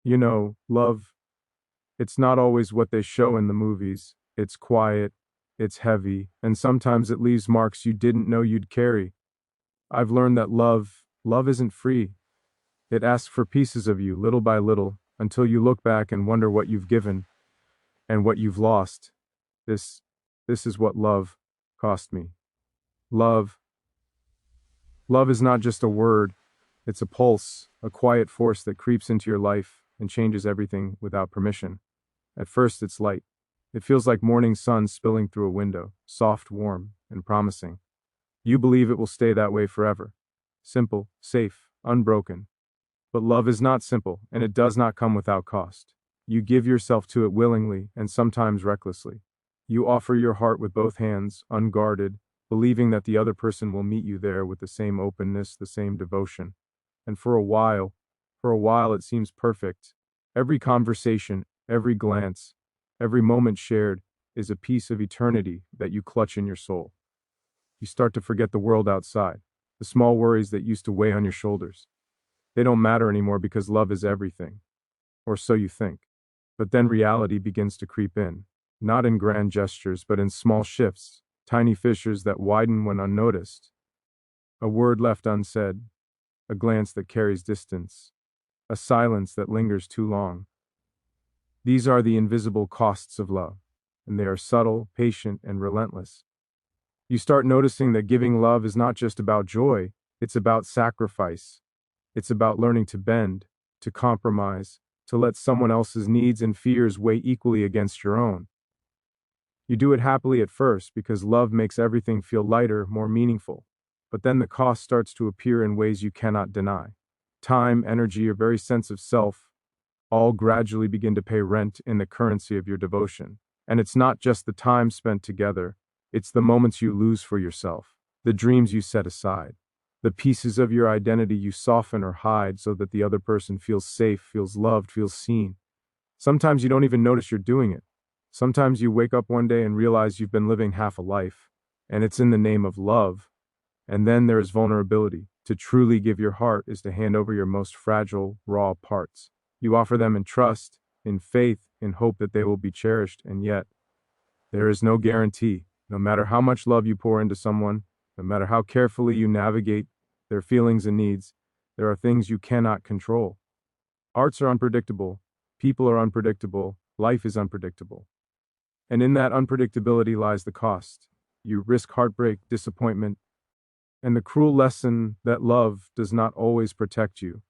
Love, it's not always what they show in the movies. It's quiet, it's heavy, and sometimes it leaves marks you didn't know you'd carry. I've learned that love isn't free. It asks for pieces of you, little by little, until you look back and wonder what you've given and what you've lost. This, this is what love cost me. Love, love is not just a word, it's a pulse, a quiet force that creeps into your life and changes everything without permission. At first, it's light. It feels like morning sun spilling through a window, soft, warm, and promising. You believe it will stay that way forever. Simple, safe, unbroken. But love is not simple, and it does not come without cost. You give yourself to it willingly and sometimes recklessly. You offer your heart with both hands, unguarded, believing that the other person will meet you there with the same openness, the same devotion. And for a while it seems perfect. Every conversation, every glance, every moment shared is a piece of eternity that you clutch in your soul. You start to forget the world outside, the small worries that used to weigh on your shoulders. They don't matter anymore because love is everything. Or so you think. But then reality begins to creep in, not in grand gestures, but in small shifts, tiny fissures that widen when unnoticed. A word left unsaid, a glance that carries distance, a silence that lingers too long. These are the invisible costs of love, and they are subtle, patient, and relentless. You start noticing that giving love is not just about joy, it's about sacrifice. It's about learning to bend, to compromise, to let someone else's needs and fears weigh equally against your own. You do it happily at first because love makes everything feel lighter, more meaningful. But then the cost starts to appear in ways you cannot deny. Time, energy, your very sense of self, all gradually begin to pay rent in the currency of your devotion. And it's not just the time spent together, it's the moments you lose for yourself, the dreams you set aside, the pieces of your identity you soften or hide so that the other person feels safe, feels loved, feels seen. Sometimes you don't even notice you're doing it. Sometimes you wake up one day and realize you've been living half a life, and it's in the name of love. And then there is vulnerability. To truly give your heart is to hand over your most fragile, raw parts. You offer them in trust, in faith, in hope that they will be cherished, and yet, there is no guarantee. No matter how much love you pour into someone, no matter how carefully you navigate their feelings and needs, there are things you cannot control. Arts are unpredictable, people are unpredictable, life is unpredictable. And in that unpredictability lies the cost. You risk heartbreak, disappointment, and the cruel lesson that love does not always protect you,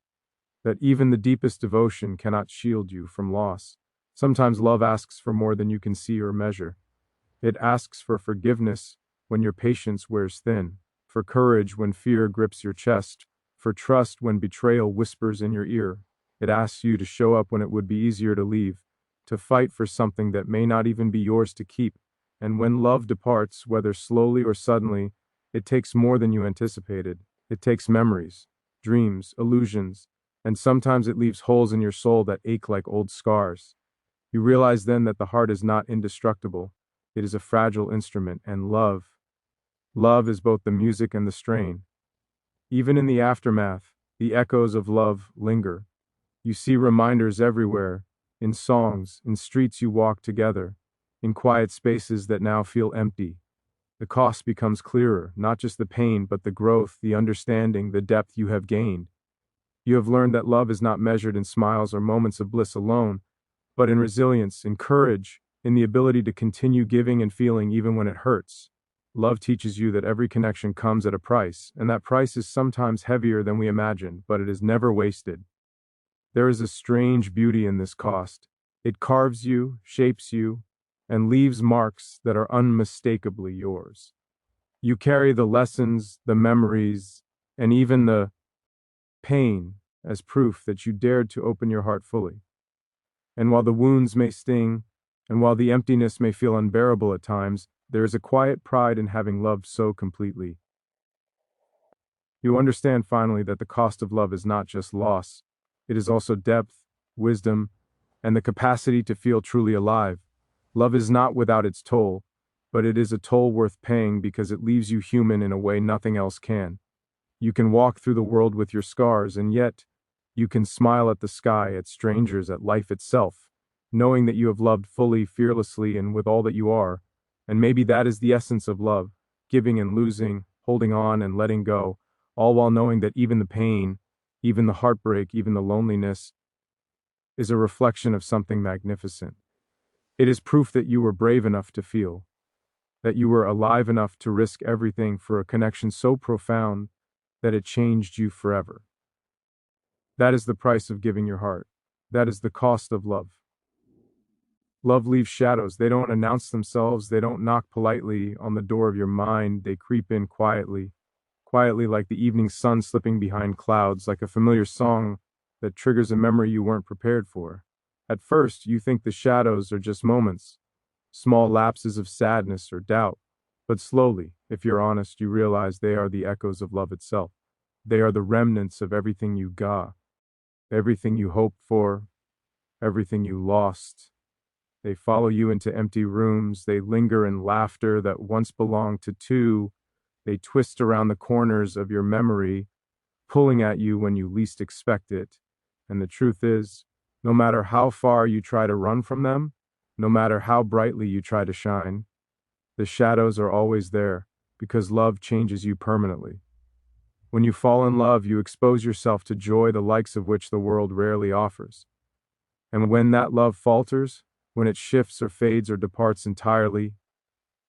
that even the deepest devotion cannot shield you from loss. Sometimes love asks for more than you can see or measure. It asks for forgiveness when your patience wears thin, for courage when fear grips your chest, for trust when betrayal whispers in your ear. It asks you to show up when it would be easier to leave, to fight for something that may not even be yours to keep. And when love departs, whether slowly or suddenly, it takes more than you anticipated. It takes memories, dreams, illusions, and sometimes it leaves holes in your soul that ache like old scars. You realize then that the heart is not indestructible. It is a fragile instrument, and love is both the music and the strain. Even in the aftermath, the echoes of love linger. You see reminders everywhere, in songs, in streets you walk together, in quiet spaces that now feel empty. The cost becomes clearer, not just the pain, but the growth, the understanding, the depth you have gained. You have learned that love is not measured in smiles or moments of bliss alone, but in resilience, in courage, in the ability to continue giving and feeling even when it hurts. Love teaches you that every connection comes at a price, and that price is sometimes heavier than we imagine, but it is never wasted. There is a strange beauty in this cost. It carves you, shapes you, and leaves marks that are unmistakably yours. You carry the lessons, the memories, and even the pain as proof that you dared to open your heart fully. And while the wounds may sting, and while the emptiness may feel unbearable at times, there is a quiet pride in having loved so completely. You understand finally that the cost of love is not just loss, it is also depth, wisdom, and the capacity to feel truly alive. Love is not without its toll, but it is a toll worth paying because it leaves you human in a way nothing else can. You can walk through the world with your scars, and yet, You can smile at the sky, at strangers, at life itself, knowing that you have loved fully, fearlessly, and with all that you are. And maybe that is the essence of love, giving and losing, holding on and letting go, all while knowing that even the pain, even the heartbreak, even the loneliness is a reflection of something magnificent. It is proof that you were brave enough to feel, that you were alive enough to risk everything for a connection so profound that it changed you forever. That is the price of giving your heart. That is the cost of love. Love leaves shadows. They don't announce themselves. They don't knock politely on the door of your mind. They creep in quietly, quietly like the evening sun slipping behind clouds, like a familiar song that triggers a memory you weren't prepared for. At first, you think the shadows are just moments, small lapses of sadness or doubt. But slowly, if you're honest, you realize they are the echoes of love itself. They are the remnants of everything you got, everything you hoped for, everything you lost. They follow you into empty rooms. They linger in laughter that once belonged to two. They twist around the corners of your memory, pulling at you when you least expect it. And the truth is, no matter how far you try to run from them, no matter how brightly you try to shine, the shadows are always there because love changes you permanently. When you fall in love, you expose yourself to joy the likes of which the world rarely offers. And when that love falters, when it shifts or fades or departs entirely,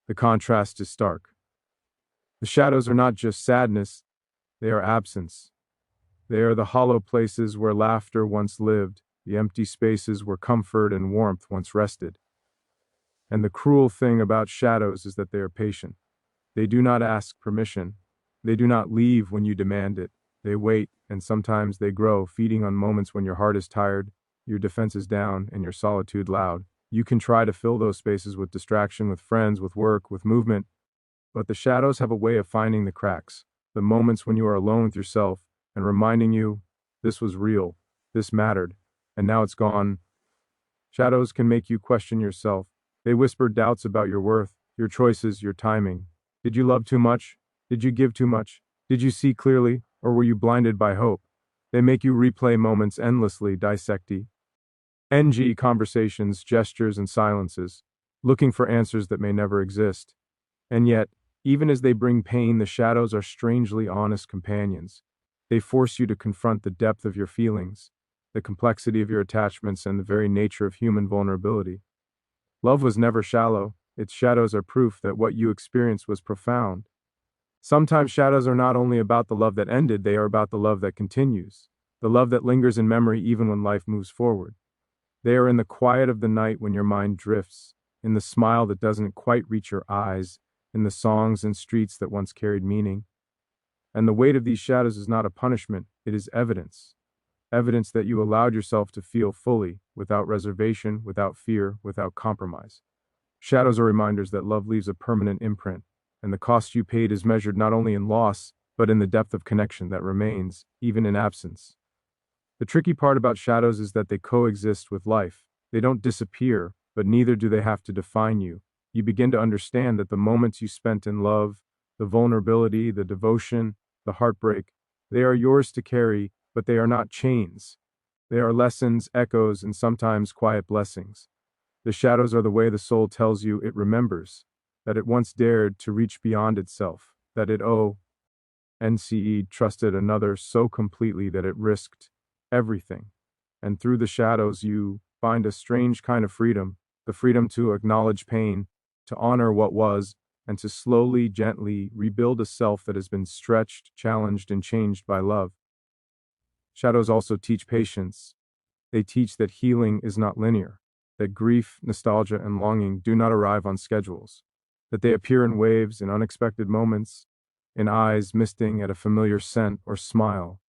the contrast is stark. The shadows are not just sadness, they are absence. They are the hollow places where laughter once lived, the empty spaces where comfort and warmth once rested. And the cruel thing about shadows is that they are patient. They do not ask permission. They do not leave when you demand it. They wait, and sometimes they grow, feeding on moments when your heart is tired, your defense is down, and your solitude loud. You can try to fill those spaces with distraction, with friends, with work, with movement, but the shadows have a way of finding the cracks, the moments when you are alone with yourself, and reminding you, this was real, this mattered, and now it's gone. Shadows can make you question yourself. They whisper doubts about your worth, your choices, your timing. Did you love too much? Did you give too much? Did you see clearly, or were you blinded by hope? They make you replay moments endlessly, dissecting conversations, gestures, and silences, looking for answers that may never exist. And yet, even as they bring pain, the shadows are strangely honest companions. They force you to confront the depth of your feelings, the complexity of your attachments, and the very nature of human vulnerability. Love was never shallow. Its shadows are proof that what you experienced was profound. Sometimes shadows are not only about the love that ended, they are about the love that continues, the love that lingers in memory even when life moves forward. They are in the quiet of the night when your mind drifts, in the smile that doesn't quite reach your eyes, in the songs and streets that once carried meaning. And the weight of these shadows is not a punishment, it is evidence. Evidence that you allowed yourself to feel fully, without reservation, without fear, without compromise. Shadows are reminders that love leaves a permanent imprint, and the cost you paid is measured not only in loss, but in the depth of connection that remains, even in absence. The tricky part about shadows is that they coexist with life. They don't disappear, but neither do they have to define you. You begin to understand that the moments you spent in love, the vulnerability, the devotion, the heartbreak, they are yours to carry, but they are not chains. They are lessons, echoes, and sometimes quiet blessings. The shadows are the way the soul tells you it remembers, that it once dared to reach beyond itself, that it trusted another so completely that it risked everything. And through the shadows, you find a strange kind of freedom, the freedom to acknowledge pain, to honor what was, and to slowly, gently rebuild a self that has been stretched, challenged, and changed by love. Shadows also teach patience. They teach that healing is not linear, that grief, nostalgia, and longing do not arrive on schedules, that they appear in waves, in unexpected moments, in eyes misting at a familiar scent or smile.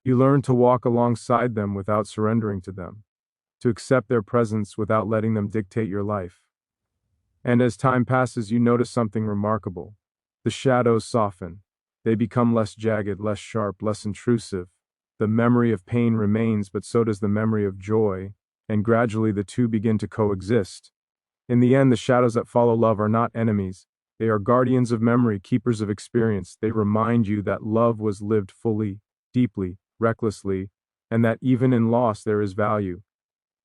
You learn to walk alongside them without surrendering to them, to accept their presence without letting them dictate your life. And as time passes, you notice something remarkable. The shadows soften. They become less jagged, less sharp, less intrusive. The memory of pain remains, but so does the memory of joy, and gradually the two begin to coexist. In the end, the shadows that follow love are not enemies. They are guardians of memory, keepers of experience. They remind you that love was lived fully, deeply, recklessly, and that even in loss there is value,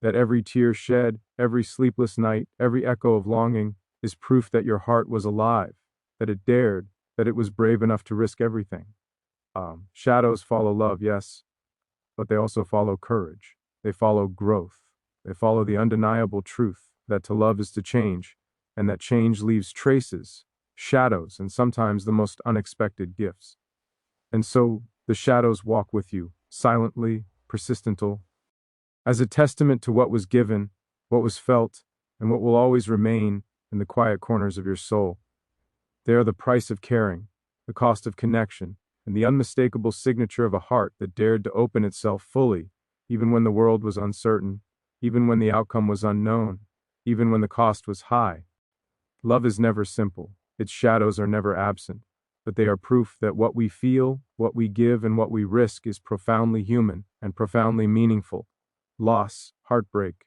that every tear shed, every sleepless night, every echo of longing is proof that your heart was alive, that it dared, that it was brave enough to risk everything. Shadows follow love, yes, but they also follow courage. They follow growth. They follow the undeniable truth that to love is to change, and that change leaves traces, shadows, and sometimes the most unexpected gifts. And so the shadows walk with you, silently, persistently, as a testament to what was given, what was felt, and what will always remain in the quiet corners of your soul. They are the price of caring, the cost of connection, and the unmistakable signature of a heart that dared to open itself fully, even when the world was uncertain, even when the outcome was unknown, even when the cost was high. Love is never simple, its shadows are never absent, but they are proof that what we feel, what we give, and what we risk is profoundly human and profoundly meaningful. Loss, heartbreak,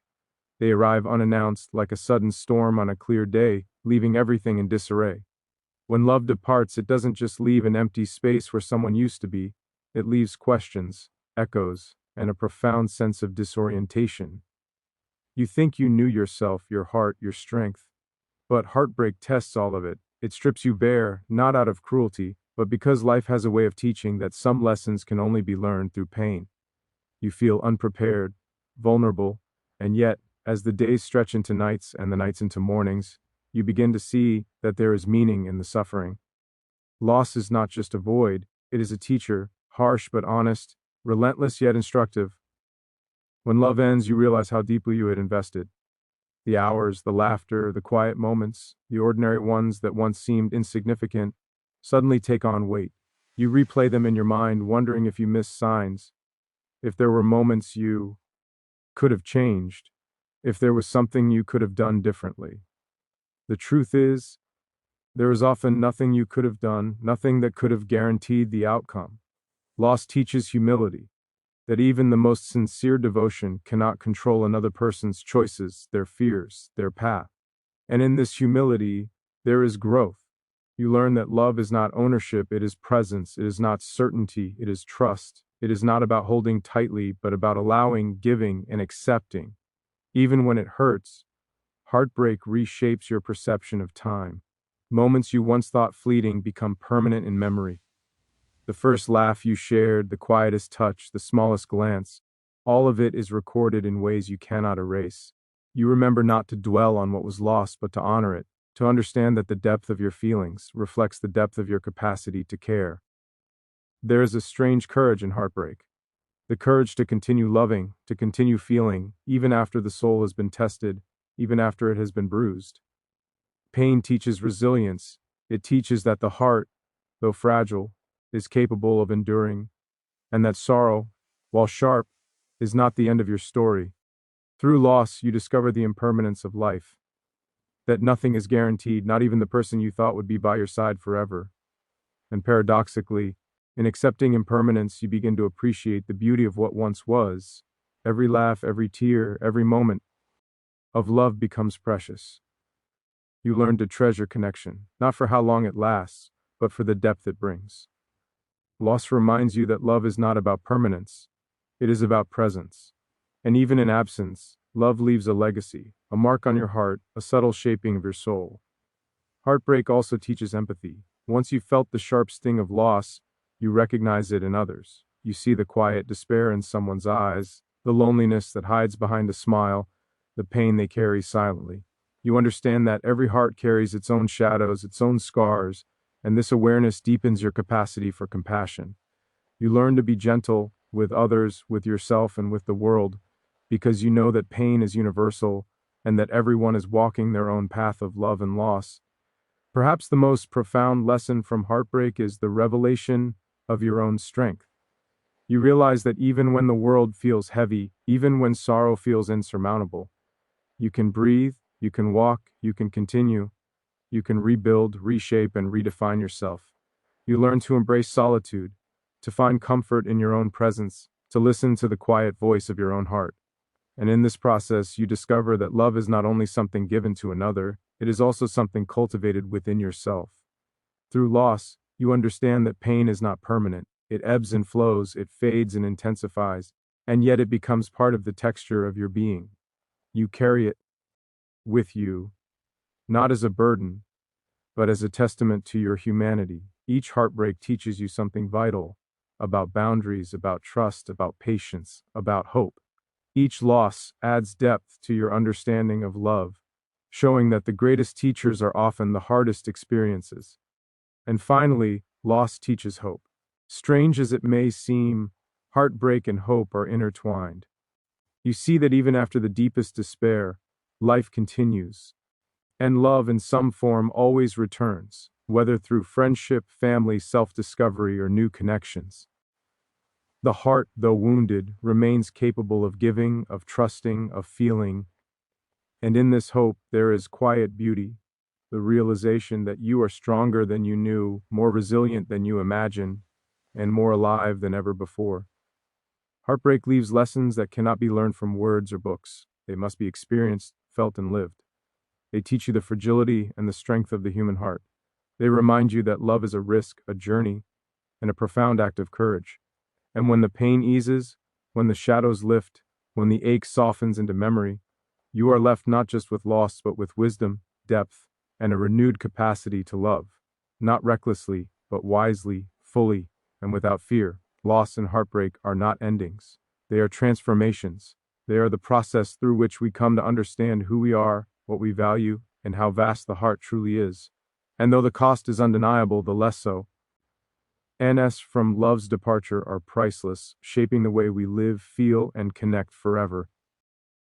they arrive unannounced like a sudden storm on a clear day, leaving everything in disarray. When love departs, it doesn't just leave an empty space where someone used to be, it leaves questions, echoes, and a profound sense of disorientation. You think you knew yourself, your heart, your strength, but heartbreak tests all of it. It strips you bare, not out of cruelty, but because life has a way of teaching that some lessons can only be learned through pain. You feel unprepared, vulnerable, and yet, as the days stretch into nights and the nights into mornings, you begin to see that there is meaning in the suffering. Loss is not just a void, it is a teacher, harsh but honest, relentless yet instructive. When love ends, you realize how deeply you had invested. The hours, the laughter, the quiet moments, the ordinary ones that once seemed insignificant, suddenly take on weight. You replay them in your mind, wondering if you missed signs, if there were moments you could have changed, if there was something you could have done differently. The truth is, there is often nothing you could have done, nothing that could have guaranteed the outcome. Loss teaches humility, that even the most sincere devotion cannot control another person's choices, their fears, their path. And in this humility, there is growth. You learn that love is not ownership, it is presence, it is not certainty, it is trust. It is not about holding tightly, but about allowing, giving, and accepting. Even when it hurts, heartbreak reshapes your perception of time. Moments you once thought fleeting become permanent in memory. The first laugh you shared, the quietest touch, the smallest glance, all of it is recorded in ways you cannot erase. You remember not to dwell on what was lost, but to honor it, to understand that the depth of your feelings reflects the depth of your capacity to care. There is a strange courage in heartbreak. The courage to continue loving, to continue feeling, even after the soul has been tested, even after it has been bruised. Pain teaches resilience. It teaches that the heart, though fragile, is capable of enduring, and that sorrow, while sharp, is not the end of your story. Through loss, you discover the impermanence of life, that nothing is guaranteed, not even the person you thought would be by your side forever. And paradoxically, in accepting impermanence, you begin to appreciate the beauty of what once was. Every laugh, every tear, every moment of love becomes precious. You learn to treasure connection, not for how long it lasts, but for the depth it brings. Loss reminds you that love is not about permanence, it is about presence. And even in absence, love leaves a legacy, a mark on your heart, a subtle shaping of your soul. Heartbreak also teaches empathy. Once you've felt the sharp sting of loss, you recognize it in others. You see the quiet despair in someone's eyes, the loneliness that hides behind a smile, the pain they carry silently. You understand that every heart carries its own shadows, its own scars, and this awareness deepens your capacity for compassion. You learn to be gentle with others, with yourself, and with the world, because you know that pain is universal and that everyone is walking their own path of love and loss. Perhaps the most profound lesson from heartbreak is the revelation of your own strength. You realize that even when the world feels heavy, even when sorrow feels insurmountable, you can breathe, you can walk, you can continue, you can rebuild, reshape, and redefine yourself. You learn to embrace solitude, to find comfort in your own presence, to listen to the quiet voice of your own heart. And in this process, you discover that love is not only something given to another, it is also something cultivated within yourself. Through loss, you understand that pain is not permanent. It ebbs and flows, it fades and intensifies, and yet it becomes part of the texture of your being. You carry it with you, not as a burden, but as a testament to your humanity. Each heartbreak teaches you something vital about boundaries, about trust, about patience, about hope. Each loss adds depth to your understanding of love, showing that the greatest teachers are often the hardest experiences. And finally, loss teaches hope. Strange as it may seem, heartbreak and hope are intertwined. You see that even after the deepest despair, life continues, and love in some form always returns, whether through friendship, family, self-discovery, or new connections. The heart, though wounded, remains capable of giving, of trusting, of feeling, and in this hope there is quiet beauty, the realization that you are stronger than you knew, more resilient than you imagined, and more alive than ever before. Heartbreak leaves lessons that cannot be learned from words or books. They must be experienced, felt, and lived. They teach you the fragility and the strength of the human heart. They remind you that love is a risk, a journey, and a profound act of courage. And when the pain eases, when the shadows lift, when the ache softens into memory, you are left not just with loss, but with wisdom, depth, and a renewed capacity to love. Not recklessly, but wisely, fully, and without fear. Loss and heartbreak are not endings. They are transformations. They are the process through which we come to understand who we are, what we value, and how vast the heart truly is. And though the cost is undeniable, the less so. NS from love's departure are priceless, shaping the way we live, feel, and connect forever.